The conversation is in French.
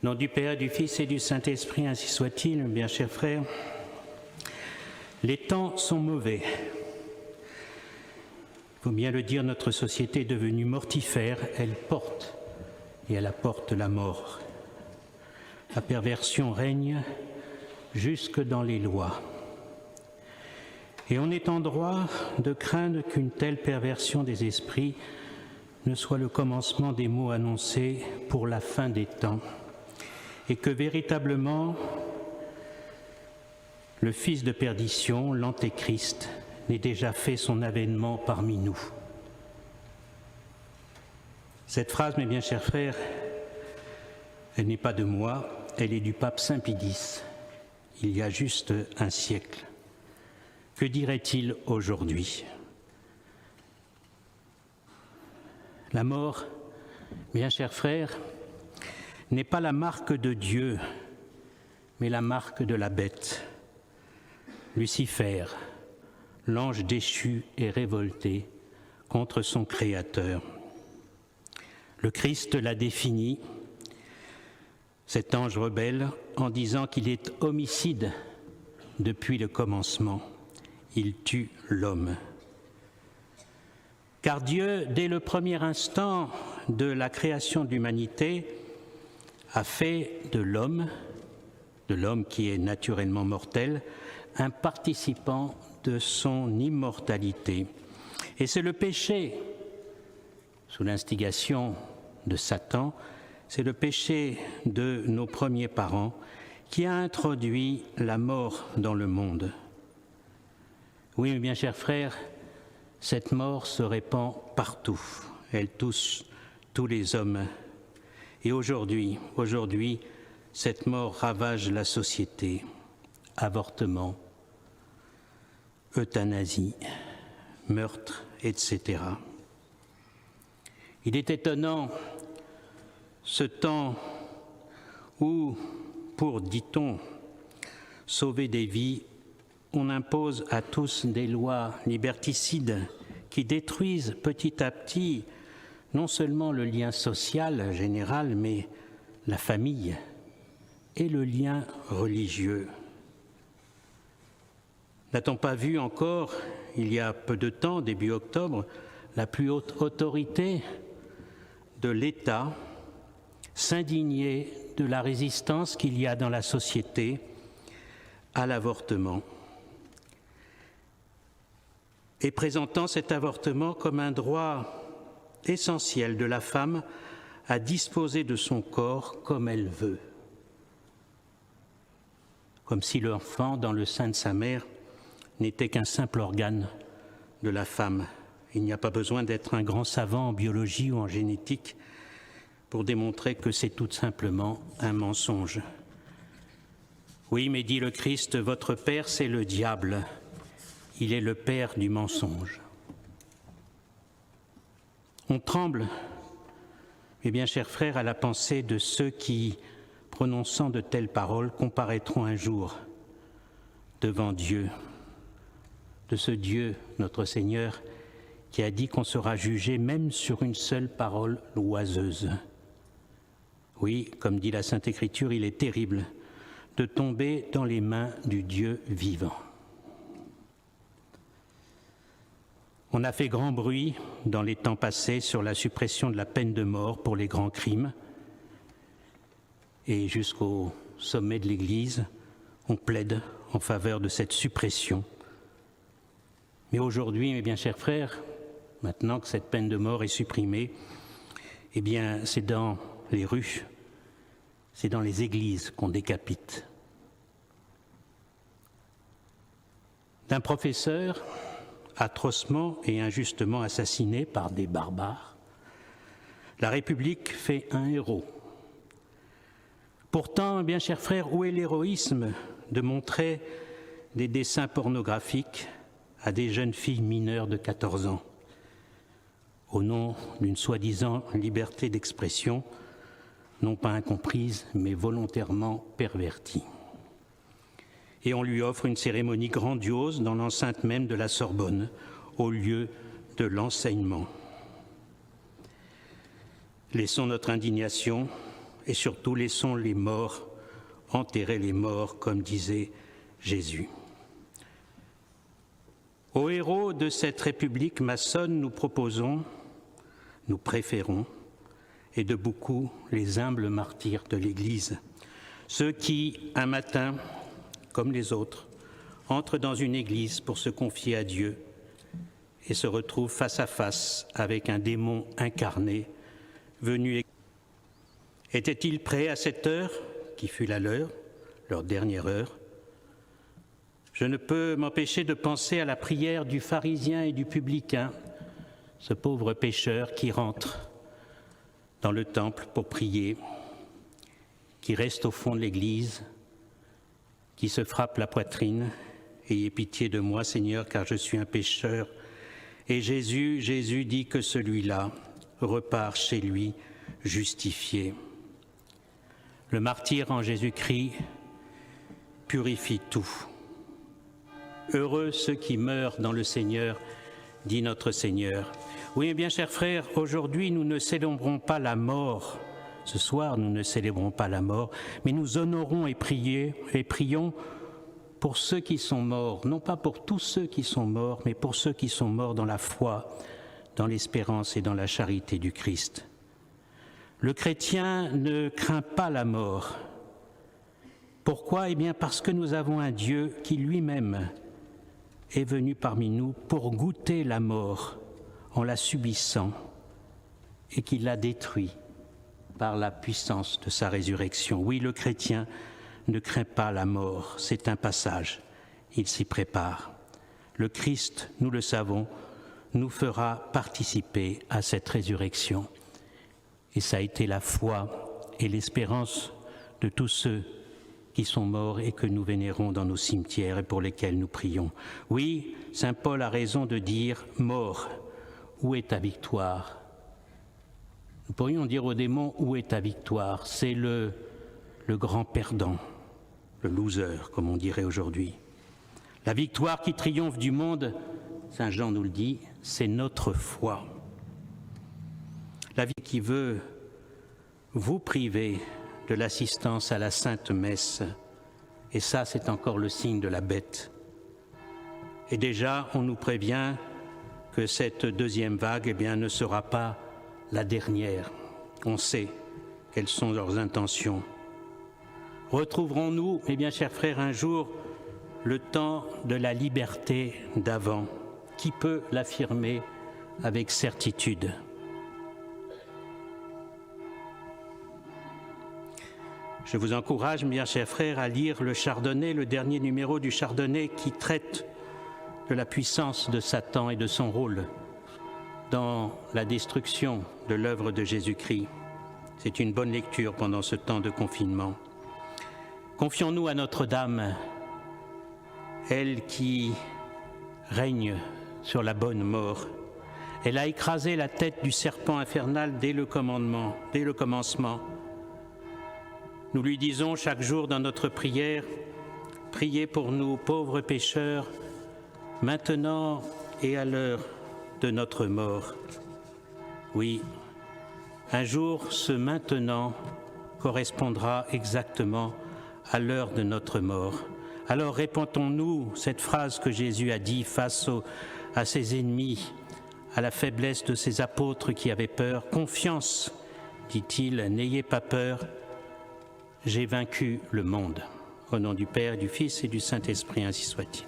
Nom du Père, du Fils et du Saint-Esprit, ainsi soit-il, bien chers frères. Les temps sont mauvais. Il faut bien le dire, notre société est devenue mortifère. Elle porte et elle apporte la mort. La perversion règne jusque dans les lois. Et on est en droit de craindre qu'une telle perversion des esprits ne soit le commencement des maux annoncés pour la fin des temps, et que véritablement le fils de perdition, l'Antéchrist, n'ait déjà fait son avènement parmi nous. Cette phrase, mes bien chers frères, elle n'est pas de moi, elle est du pape Saint Pie X, il y a juste un siècle. Que dirait-il aujourd'hui ? La mort, bien chers frères, n'est pas la marque de Dieu, mais la marque de la bête. Lucifer, l'ange déchu et révolté contre son Créateur. Le Christ l'a défini, cet ange rebelle, en disant qu'il est homicide depuis le commencement. Il tue l'homme. Car Dieu, dès le premier instant de la création de l'humanité, a fait de l'homme qui est naturellement mortel, un participant de son immortalité. Et c'est le péché, sous l'instigation de Satan, c'est le péché de nos premiers parents qui a introduit la mort dans le monde. Oui, mes bien chers frères, cette mort se répand partout, elle touche tous les hommes. Et aujourd'hui, cette mort ravage la société. Avortement, euthanasie, meurtre, etc. Il est étonnant ce temps où, pour, dit-on, sauver des vies, on impose à tous des lois liberticides qui détruisent petit à petit non seulement le lien social général, mais la famille et le lien religieux. N'a-t-on pas vu encore, il y a peu de temps, début octobre, la plus haute autorité de l'État s'indigner de la résistance qu'il y a dans la société à l'avortement, et présentant cet avortement comme un droit essentiel de la femme à disposer de son corps comme elle veut, comme si l'enfant dans le sein de sa mère n'était qu'un simple organe de la femme. Il n'y a pas besoin d'être un grand savant en biologie ou en génétique pour démontrer que c'est tout simplement un mensonge. Oui, mais dit le Christ, votre père, c'est le diable. Il est le père du mensonge. On tremble, mes bien chers frères, à la pensée de ceux qui, prononçant de telles paroles, comparaîtront un jour devant Dieu, de ce Dieu, notre Seigneur, qui a dit qu'on sera jugé même sur une seule parole oiseuse. Oui, comme dit la Sainte Écriture, il est terrible de tomber dans les mains du Dieu vivant. On a fait grand bruit dans les temps passés sur la suppression de la peine de mort pour les grands crimes. Et jusqu'au sommet de l'Église, on plaide en faveur de cette suppression. Mais aujourd'hui, mes bien chers frères, maintenant que cette peine de mort est supprimée, eh bien, c'est dans les rues, c'est dans les églises qu'on décapite. D'un professeur atrocement et injustement assassiné par des barbares, la République fait un héros. Pourtant, bien chers frères, où est l'héroïsme de montrer des dessins pornographiques à des jeunes filles mineures de 14 ans, au nom d'une soi-disant liberté d'expression, non pas incomprise, mais volontairement pervertie. Et on lui offre une cérémonie grandiose dans l'enceinte même de la Sorbonne, au lieu de l'enseignement. Laissons notre indignation et surtout laissons les morts enterrer les morts, comme disait Jésus. Aux héros de cette République maçonne, nous proposons, nous préférons, et de beaucoup, les humbles martyrs de l'Église, ceux qui, un matin, comme les autres, entrent dans une église pour se confier à Dieu et se retrouvent face à face avec un démon incarné venu. Étaient-ils prêts à cette heure qui fut la leur dernière heure? Je ne peux m'empêcher de penser à la prière du pharisien et du publicain, ce pauvre pécheur qui rentre dans le temple pour prier, qui reste au fond de l'église, qui se frappe la poitrine. Ayez pitié de moi, Seigneur, car je suis un pécheur. Et Jésus dit que celui-là repart chez lui justifié. Le martyr en Jésus-Christ purifie tout. Heureux ceux qui meurent dans le Seigneur, dit notre Seigneur. Oui, bien chers frères, aujourd'hui nous ne célébrons pas la mort. Ce soir, nous ne célébrons pas la mort, mais nous honorons et prions pour ceux qui sont morts, non pas pour tous ceux qui sont morts, mais pour ceux qui sont morts dans la foi, dans l'espérance et dans la charité du Christ. Le chrétien ne craint pas la mort. Pourquoi? Eh bien parce que nous avons un Dieu qui lui-même est venu parmi nous pour goûter la mort en la subissant et qui l'a détruit par la puissance de sa résurrection. Oui, le chrétien ne craint pas la mort, c'est un passage, il s'y prépare. Le Christ, nous le savons, nous fera participer à cette résurrection. Et ça a été la foi et l'espérance de tous ceux qui sont morts et que nous vénérons dans nos cimetières et pour lesquels nous prions. Oui, saint Paul a raison de dire « Mort, où est ta victoire ?» Nous pourrions dire au démon « Où est ta victoire ?» C'est le grand perdant, le loser, comme on dirait aujourd'hui. La victoire qui triomphe du monde, saint Jean nous le dit, c'est notre foi. La vie qui veut vous priver de l'assistance à la Sainte Messe, et ça c'est encore le signe de la bête. Et déjà on nous prévient que cette deuxième vague eh bien, ne sera pas la dernière. On sait quelles sont leurs intentions. Retrouverons-nous, eh bien chers frères, un jour le temps de la liberté d'avant? Qui peut l'affirmer avec certitude? Je vous encourage, bien chers frères, à lire le Chardonnay, le dernier numéro du Chardonnay qui traite de la puissance de Satan et de son rôle dans la destruction de l'œuvre de Jésus-Christ. C'est une bonne lecture pendant ce temps de confinement. Confions-nous à Notre-Dame, elle qui règne sur la bonne mort. Elle a écrasé la tête du serpent infernal dès le commencement. Nous lui disons chaque jour dans notre prière, priez pour nous, pauvres pécheurs, maintenant et à l'heure de notre mort. Oui, un jour, ce maintenant correspondra exactement à l'heure de notre mort. Alors répétons-nous cette phrase que Jésus a dit face à ses ennemis, à la faiblesse de ses apôtres qui avaient peur. Confiance, dit-il, n'ayez pas peur. J'ai vaincu le monde. Au nom du Père, du Fils et du Saint-Esprit, ainsi soit-il.